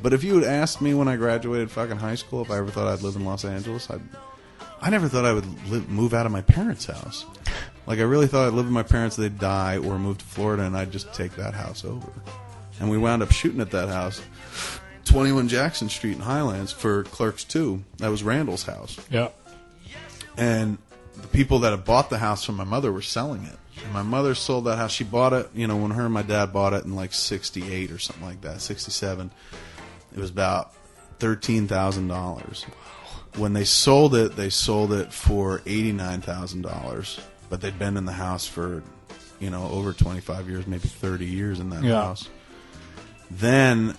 But if you had asked me when I graduated fucking high school if I ever thought I'd live in Los Angeles, I never thought I would move out of my parents' house. Like, I really thought I'd live with my parents, they'd die, or move to Florida, and I'd just take that house over. And we wound up shooting at that house, 21 Jackson Street in Highlands, for Clerks 2. That was Randall's house. Yeah. And the people that had bought the house from my mother were selling it. And my mother sold that house. She bought it, when her and my dad bought it in like 68 or something like that, 67. It was about $13,000. When they sold it for $89,000. But they'd been in the house for, over 25 years, maybe 30 years in that house. Then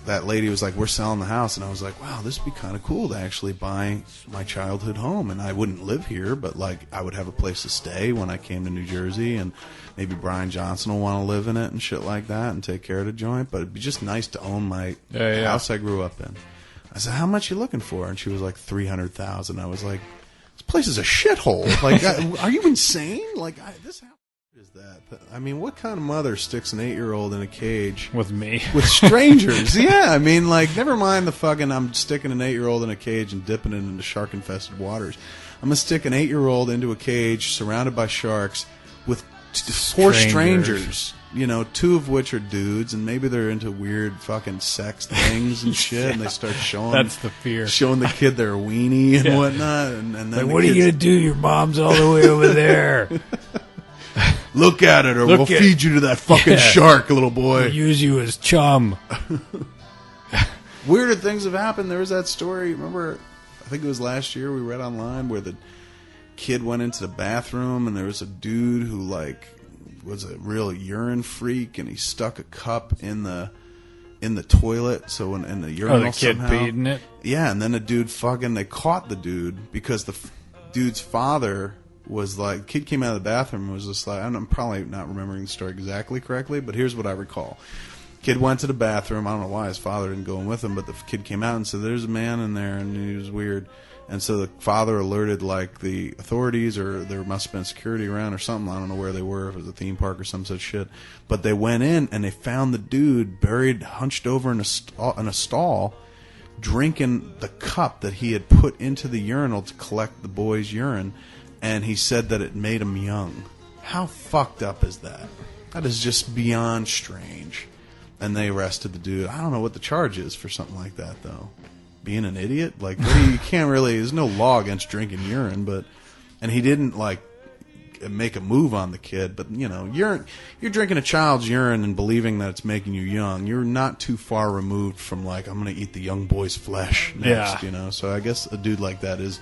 that lady was like, we're selling the house. And I was like, wow, this would be kind of cool to actually buy my childhood home. And I wouldn't live here, but like I would have a place to stay when I came to New Jersey. And maybe Brian Johnson will want to live in it and shit like that and take care of the joint. But it'd be just nice to own my house I grew up in. I said, how much you looking for? And she was like, $300,000. I was like, this place is a shithole. Like, are you insane? Like, this house is that. I mean, what kind of mother sticks an 8-year-old in a cage with me, with strangers? Yeah, I mean, like, never mind the fucking I'm sticking an 8-year-old in a cage and dipping it into shark-infested waters. I'm gonna stick an 8-year-old into a cage surrounded by sharks with 4 strangers. 2 of which are dudes, and maybe they're into weird fucking sex things and shit, and they start showing. That's the fear. Showing the kid their weenie and whatnot, and then like, what are you gonna do? Your mom's all the way over there. Look at it, or we'll feed you to that fucking shark, little boy. We'll use you as chum. Weirder things have happened. There was that story. Remember, I think it was last year we read online where the kid went into the bathroom, and there was a dude who was a real urine freak, and he stuck a cup in the toilet, so in the urinal the kid somehow. peed in it? Yeah, and then the dude they caught the dude because the dude's father was like, kid came out of the bathroom and was just like, I'm probably not remembering the story exactly correctly, but here's what I recall. Kid went to the bathroom. I don't know why his father didn't go in with him, but the kid came out and said, there's a man in there, and he was weird. And so the father alerted like the authorities, or there must have been security around or something. I don't know where they were, if it was a theme park or some such shit. But they went in and they found the dude buried, hunched over in a stall, drinking the cup that he had put into the urinal to collect the boy's urine. And he said that it made him young. How fucked up is that? That is just beyond strange. And they arrested the dude. I don't know what the charge is for something like that, though. Being an idiot? Like, you can't really, there's no law against drinking urine, and he didn't, like, make a move on the kid, but, you're drinking a child's urine and believing that it's making you young. You're not too far removed from, like, I'm going to eat the young boy's flesh next, So I guess a dude like that is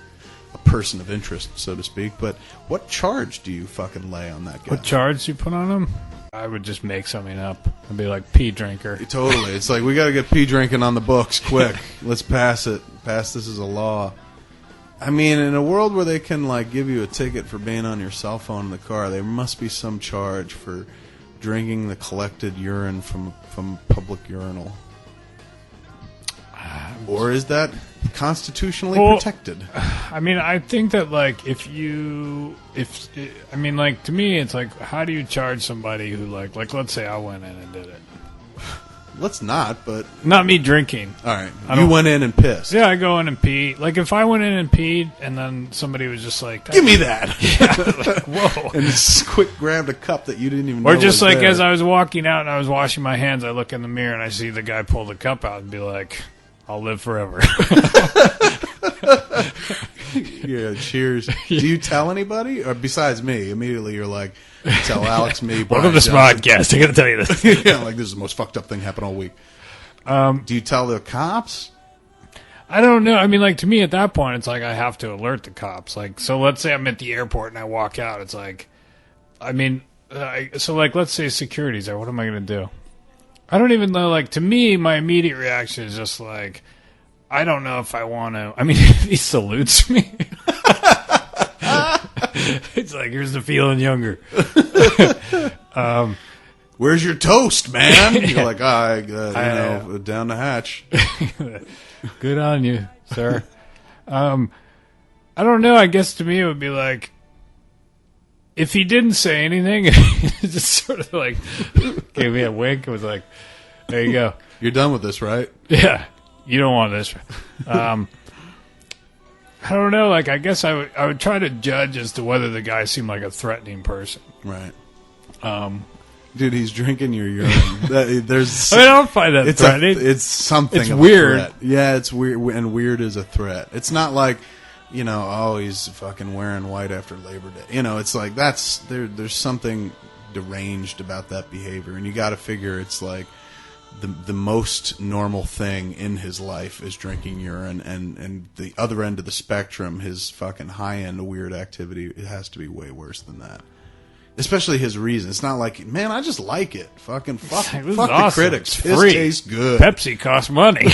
a person of interest, so to speak. But what charge do you fucking lay on that guy? What charge do you put on him? I would just make something up. I'd be like, pee drinker. Totally. It's like, we got to get pee drinking on the books quick. Let's pass it. Pass this as a law. I mean, in a world where they can like give you a ticket for being on your cell phone in the car, there must be some charge for drinking the collected urine from public urinal. Or is that constitutionally protected? I mean, I think that, like, to me, it's like, how do you charge somebody who, like, let's say I went in and did it. Let's not, but... Not me drinking. All right. You went in and pissed. Yeah, I go in and pee. Like, if I went in and peed, and then somebody was just like... Give me that! Yeah, like, whoa. And just quick grabbed a cup that you didn't even know Or just was like, there. as I was walking out and I was washing my hands, I look in the mirror and I see the guy pull the cup out and be like... I'll live forever. Yeah, cheers. Do you tell anybody? Or besides me, immediately you're like, tell Alex, me, Brian Welcome to SModcast. I got to tell you this. Yeah, like, this is the most fucked up thing happened all week. Do you tell the cops? I don't know. I mean, like, to me at that point, it's like I have to alert the cops. Like, so let's say I'm at the airport and I walk out. It's like, I mean, so like, let's say security's there. What am I going to do? I don't even know. Like, to me, my immediate reaction is just like, I don't know if I want to. I mean, if he salutes me, it's like, here's the feeling younger. Where's your toast, man? You're like, down the hatch. Good on you, sir. I don't know. I guess to me it would be like, if he didn't say anything, just sort of like gave me a wink. It was like, there you go. You're done with this, right? Yeah, you don't want this. I don't know. Like, I guess I would try to judge as to whether the guy seemed like a threatening person. Right. Dude, he's drinking your urine. There's. I don't find that threatening. It's something. It's of weird. A threat. Yeah, it's weird, and weird is a threat. It's not like, he's fucking wearing white after Labor Day. It's like there's something deranged about that behavior, and you got to figure it's like the most normal thing in his life is drinking urine, and the other end of the spectrum, his fucking high end weird activity, it has to be way worse than that. Especially his reason. It's not like, man, I just like it. Fuck awesome. the critics. It's Piss free. tastes good. Pepsi costs money.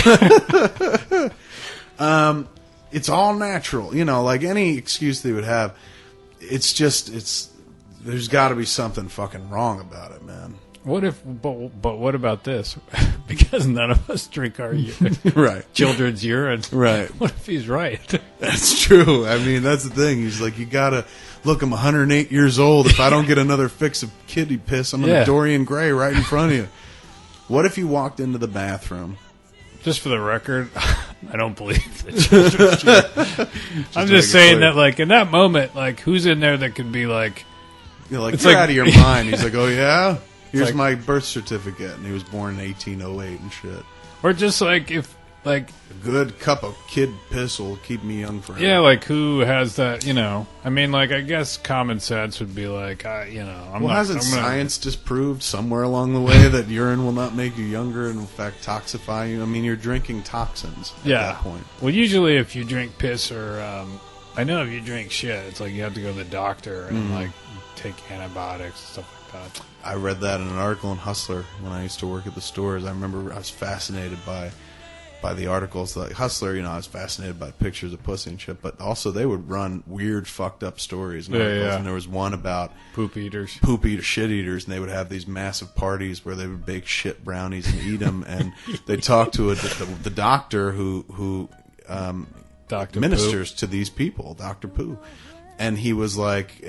It's all natural. Like any excuse they would have, there's got to be something fucking wrong about it, man. What if, but what about this? Because none of us drink our urine. Right. Children's urine. Right. What if he's right? That's true. I mean, that's the thing. He's like, you gotta, look, I'm 108 years old. If I don't get another fix of kidney piss, I'm gonna Dorian Gray right in front of you. What if you walked into the bathroom? Just for the record, I don't believe that children's urine. I'm just saying that, like, in that moment, like, who's in there that could be like... You're like, you're out of your mind. He's like, oh, yeah? Here's my birth certificate, and he was born in 1808 and shit. Or just like if like a good cup of kid piss will keep me young forever. Yeah, like who has that? I mean, like I guess common sense would be like, hasn't science disproved somewhere along the way that urine will not make you younger and in fact toxify you? I mean, you're drinking toxins at that point. Well, usually if you drink piss or I know if you drink shit, it's like you have to go to the doctor and like take antibiotics and stuff like that. I read that in an article in Hustler when I used to work at the stores. I remember I was fascinated by the articles. Like Hustler, I was fascinated by pictures of pussy and shit, but also they would run weird, fucked up stories. And there was one about poop eaters, shit eaters, and they would have these massive parties where they would bake shit brownies and eat them. And they talked to the doctor who Dr. ministers Poop. to these people, Dr. Pooh. And he was like,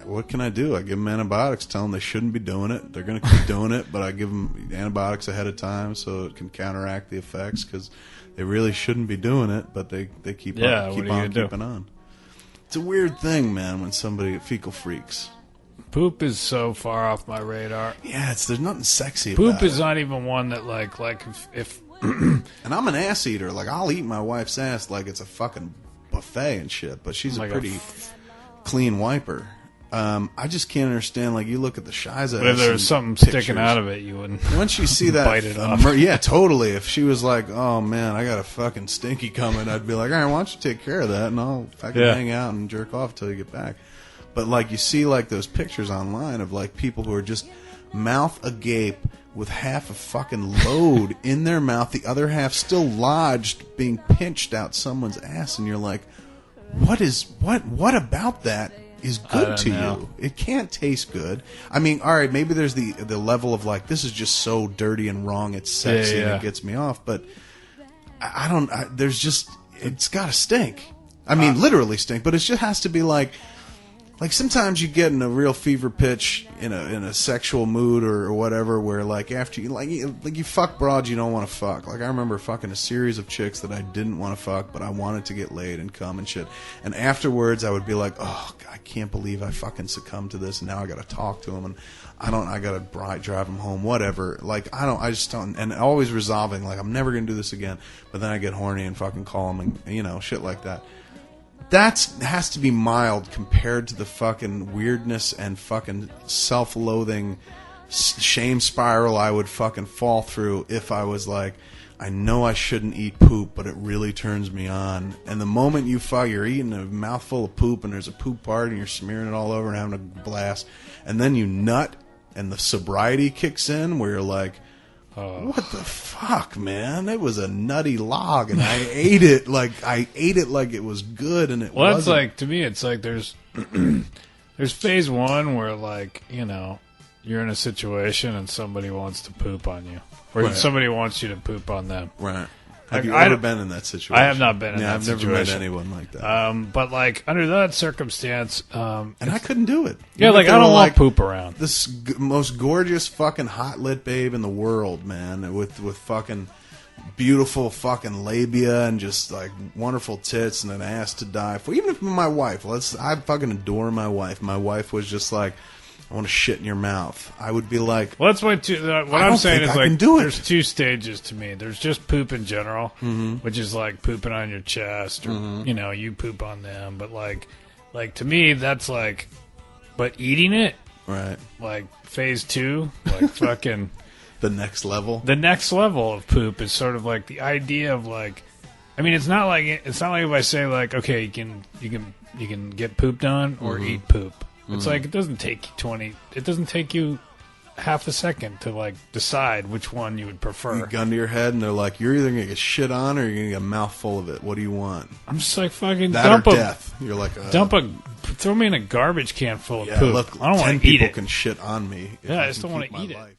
what can I do? I give them antibiotics, tell them they shouldn't be doing it. They're going to keep doing it, but I give them antibiotics ahead of time so it can counteract the effects because they really shouldn't be doing it, but they keep on keeping on. It's a weird thing, man, when somebody fecal freaks. Poop is so far off my radar. Yeah, there's nothing sexy about it. Poop is not even one that like if and I'm an ass eater. Like I'll eat my wife's ass like it's a fucking buffet and shit, but she's a pretty clean wiper. I just can't understand. Like you look at the Shiza. But if there was something sticking out of it, you wouldn't. Once you see that, bite it off. Yeah, totally. If she was like, "Oh man, I got a fucking stinky coming," I'd be like, "All right, why don't you take care of that, and I'll fucking hang out and jerk off till you get back." But like you see, like those pictures online of like people who are just mouth agape with half a fucking load in their mouth, the other half still lodged, being pinched out someone's ass, and you're like, "What about that?" is good to you. It can't taste good. I mean, all right, maybe there's the level of like, this is just so dirty and wrong, it's sexy and it gets me off, but it's gotta stink. I mean, literally stink, but it just has to be like sometimes you get in a real fever pitch in a sexual mood or whatever, where like after you fuck broads you don't want to fuck. Like I remember fucking a series of chicks that I didn't want to fuck, but I wanted to get laid and come and shit. And afterwards I would be like, oh, I can't believe I fucking succumbed to this, and now I got to talk to them, and I got to drive them home, whatever. Like I just don't, and always resolving like I'm never gonna do this again. But then I get horny and fucking call them and shit like that. That has to be mild compared to the fucking weirdness and fucking self-loathing shame spiral I would fucking fall through if I was like, I know I shouldn't eat poop, but it really turns me on. And the moment you're eating a mouthful of poop and there's a poop part and you're smearing it all over and having a blast, and then you nut and the sobriety kicks in where you're like, what the fuck, man? It was a nutty log, and I ate it like it was good, and it wasn't. Well, that's like, to me, it's like there's phase one where like you're in a situation and somebody wants to poop on you, or somebody wants you to poop on them, right? Have you ever been in that situation? I have not been in that I've situation. never met anyone like that. But like under that circumstance, and I couldn't do it. Yeah, like I don't want poop around. This most gorgeous fucking hot lit babe in the world, man, with fucking beautiful fucking labia and just like wonderful tits and an ass to die for. Even if my wife, I fucking adore my wife. My wife was just like, I want to shit in your mouth. I would be like, well, that's what I'm saying is like, do it. There's two stages to me. There's just poop in general, which is like pooping on your chest, or you poop on them. But like to me, that's like, but eating it, right? Like phase 2, like fucking the next level. The next level of poop is sort of like the idea of like, I mean, it's not like if I say like, okay, you can get pooped on or eat poop. It's like it doesn't take you half a second to like decide which one you would prefer. You gun to your head and they're like, you're either gonna get shit on or you're gonna get a mouthful of it. What do you want? I'm just like fucking that or death. You're like throw me in a garbage can full of poop. Look, I don't want to eat it. 10 people can shit on me. Yeah, I just don't want to eat it. Life.